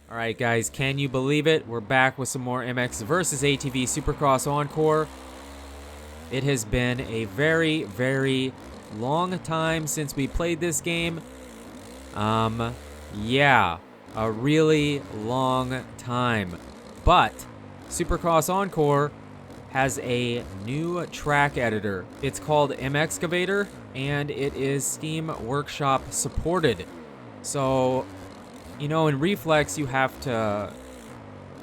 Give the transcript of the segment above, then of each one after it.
Alright guys, can you believe it? We're back with some more MX versus ATV Supercross Encore. It has been a very, very long time since we played this game. Yeah, a really long time. But Supercross Encore has a new track editor. It's called MXcavator, and it is Steam Workshop supported. So, you know, in Reflex, you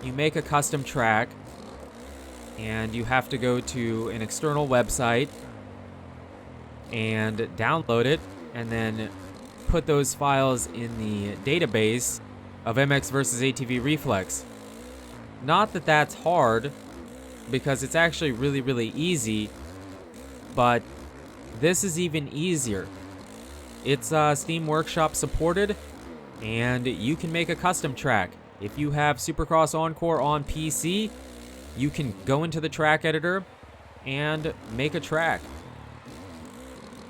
make a custom track, and you have to go to an external website and download it, and then put those files in the database of MX versus ATV Reflex. Not that that's hard, because it's actually really, really easy, but this is even easier. It's Steam Workshop supported, and you can make a custom track. If you have Supercross Encore on PC, you can go into the track editor and make a track.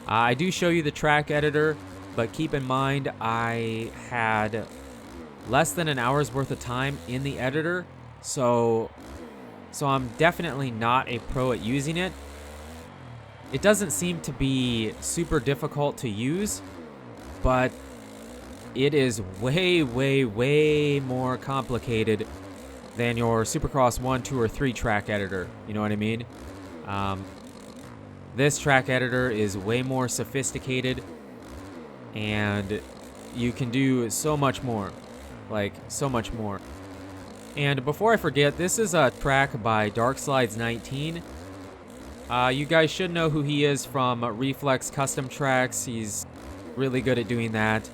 I do show you the track editor, but keep in mind I had less than an hour's worth of time in the editor, so I'm definitely not a pro at using it. It doesn't seem to be super difficult to use, but it is way, way, way more complicated than your Supercross 1, 2, or 3 track editor. You know what I mean? This track editor is way more sophisticated, and you can do so much more. Like, so much more. And before I forget, this is a track by DarkSlides19. You guys should know who he is from Reflex Custom Tracks. He's really good at doing that,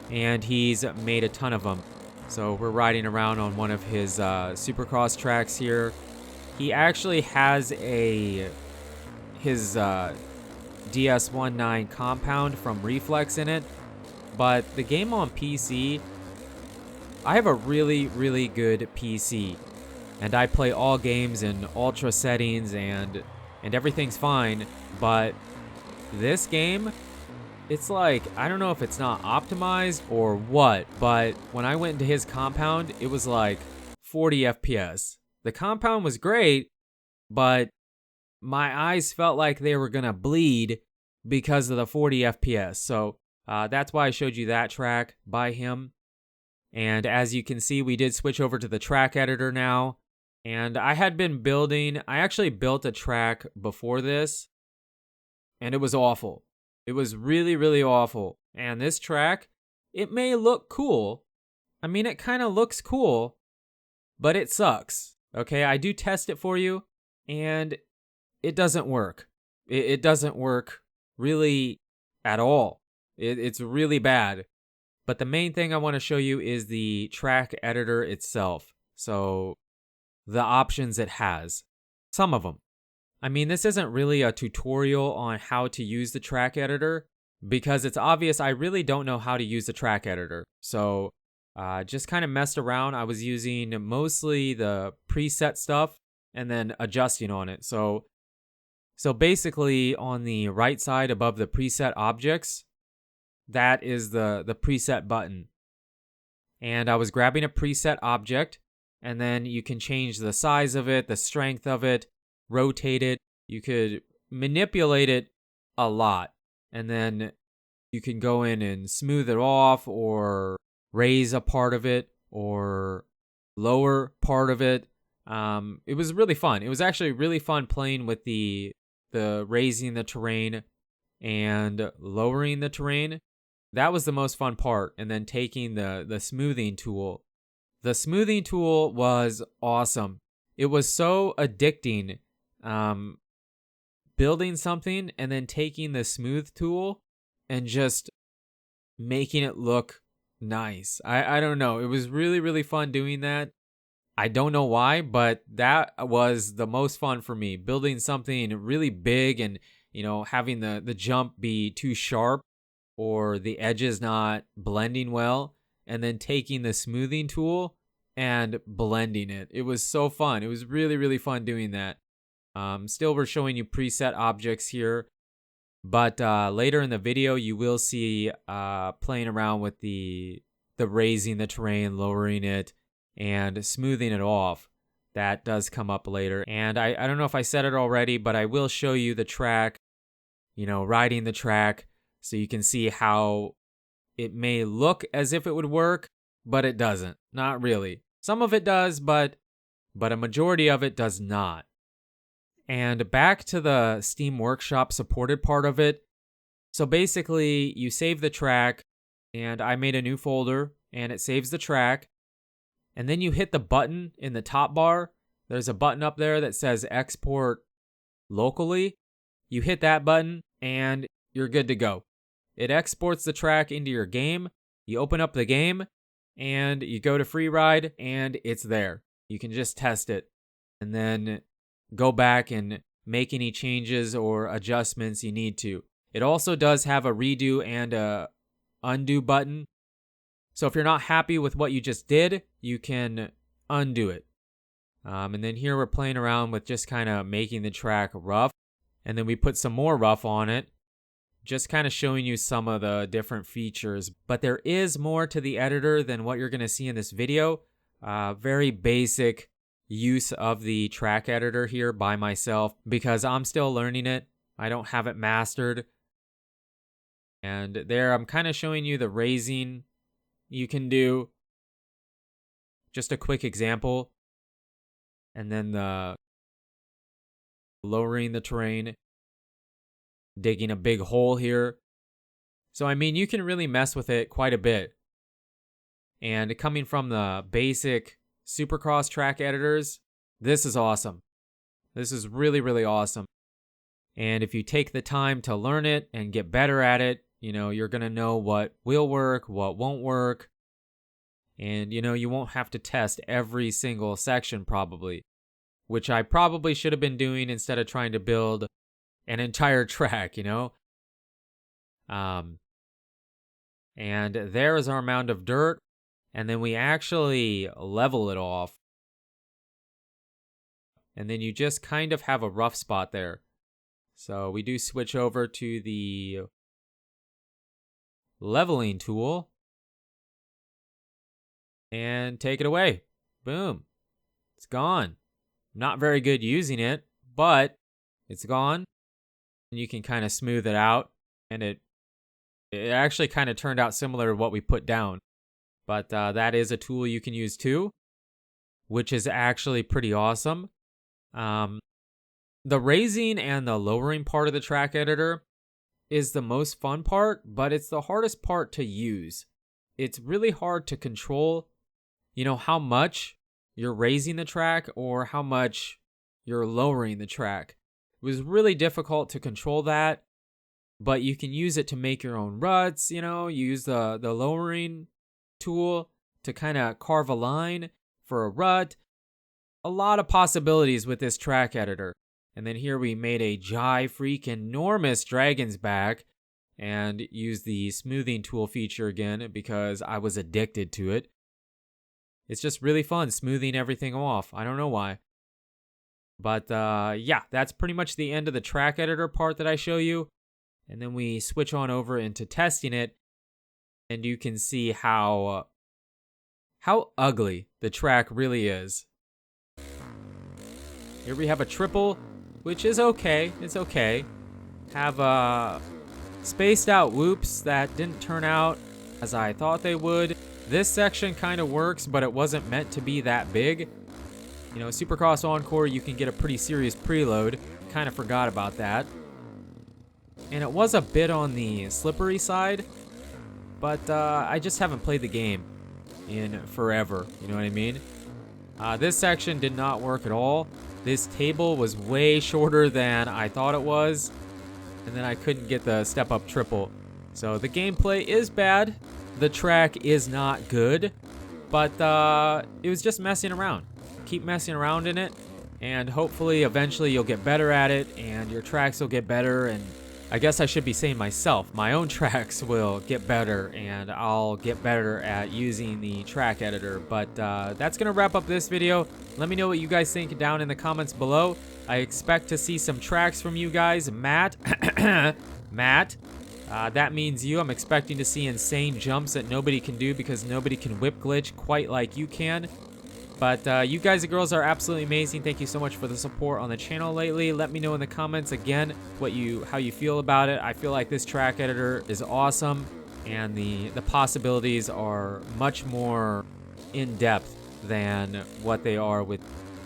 and he's made a ton of them. So we're riding around on one of his Supercross tracks here. He actually has his DS19 compound from Reflex in it, but the game on PC, I have a really, really good PC, and I play all games in ultra settings, and everything's fine, but this game, it's like, I don't know if it's not optimized or what, but when I went into his compound, it was like 40 FPS. The compound was great, but my eyes felt like they were gonna bleed because of the 40 FPS. So that's why I showed you that track by him. And as you can see, we did switch over to the track editor now. And I actually built a track before this, and it was awful. It was really, really awful. And this track, it may look cool. I mean, it kind of looks cool, but it sucks. Okay, I do test it for you, and it doesn't work. It doesn't work really at all. It's really bad. But the main thing I want to show you is the track editor itself. So the options it has. Some of them. I mean, this isn't really a tutorial on how to use the track editor, because it's obvious I really don't know how to use the track editor. So just kind of messed around. I was using mostly the preset stuff and then adjusting on it. So basically on the right side above the preset objects, that is the preset button. And I was grabbing a preset object, and then you can change the size of it, the strength of it, rotate it. You could manipulate it a lot, and then you can go in and smooth it off, or raise a part of it, or lower part of it. It was really fun. It was actually really fun playing with the raising the terrain and lowering the terrain. That was the most fun part. And then taking the smoothing tool. The smoothing tool was awesome. It was so addicting. Building something and then taking the smooth tool and just making it look nice. I don't know. It was really, really fun doing that. I don't know why, but that was the most fun for me. Building something really big and, you know, having the jump be too sharp or the edges not blending well, and then taking the smoothing tool and blending it. It was so fun. It was really, really fun doing that. Still, we're showing you preset objects here, but later in the video, you will see playing around with the the raising the terrain, lowering it, and smoothing it off. That does come up later. And I don't know if I said it already, but I will show you the track, riding the track, so you can see how it may look as if it would work, but it doesn't. Not really. Some of it does, but a majority of it does not. And back to the Steam Workshop supported part of it. So basically, you save the track, and I made a new folder, and it saves the track. And then you hit the button in the top bar. There's a button up there that says export locally. You hit that button, and you're good to go. It exports the track into your game. You open up the game, and you go to free ride, and it's there. You can just test it, and then go back and make any changes or adjustments you need to. It also does have a redo and a undo button. So if you're not happy with what you just did, you can undo it. And then here we're playing around with just kind of making the track rough. And then we put some more rough on it, just kind of showing you some of the different features. But there is more to the editor than what you're going to see in this video. Very basic use of the track editor here by myself because I'm still learning it. I don't have it mastered. And there I'm kind of showing you the raising you can do. Just a quick example. And then the lowering the terrain, digging a big hole here. So I mean, you can really mess with it quite a bit. And coming from the basic Supercross track editors, this is awesome. This is really, really awesome. And if you take the time to learn it and get better at it, you're going to know what will work, what won't work. And, you won't have to test every single section probably, which I probably should have been doing instead of trying to build an entire track, And there is our mound of dirt. And then we actually level it off. And then you just kind of have a rough spot there. So we do switch over to the leveling tool. And take it away. Boom. It's gone. Not very good using it, but it's gone. And you can kind of smooth it out. And it actually kind of turned out similar to what we put down. But that is a tool you can use too, which is actually pretty awesome. The raising and the lowering part of the track editor is the most fun part, but it's the hardest part to use. It's really hard to control, how much you're raising the track or how much you're lowering the track. It was really difficult to control that, but you can use it to make your own ruts, use the lowering tool to kind of carve a line for a rut. A lot of possibilities with this track editor. And then here we made a freaking enormous dragon's back and used the smoothing tool feature again because I was addicted to it. It's just really fun smoothing everything off. I don't know why. But yeah, that's pretty much the end of the track editor part that I show you. And then we switch on over into testing it. And you can see how ugly the track really is. Here we have a triple, which is okay. It's okay. Have spaced out whoops that didn't turn out as I thought they would. This section kind of works, but it wasn't meant to be that big. Supercross Encore, you can get a pretty serious preload. Kind of forgot about that. And it was a bit on the slippery side. But I just haven't played the game in forever. You know what I mean? This section did not work at all. This table was way shorter than I thought it was. And then I couldn't get the step-up triple. So the gameplay is bad. The track is not good. But it was just messing around. Keep messing around in it. And hopefully, eventually, you'll get better at it. And your tracks will get better. And I guess I should be saying myself, my own tracks will get better and I'll get better at using the track editor. But that's going to wrap up this video. Let me know what you guys think down in the comments below. I expect to see some tracks from you guys. Matt, That means I'm expecting to see insane jumps that nobody can do because nobody can whip glitch quite like you can. But you guys and girls are absolutely amazing. Thank you so much for the support on the channel lately. Let me know in the comments again how you feel about it. I feel like this track editor is awesome, and the possibilities are much more in depth than what they are with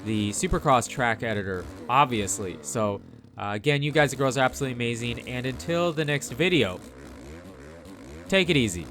the Supercross track editor, obviously. So again, you guys and girls are absolutely amazing. And until the next video, take it easy.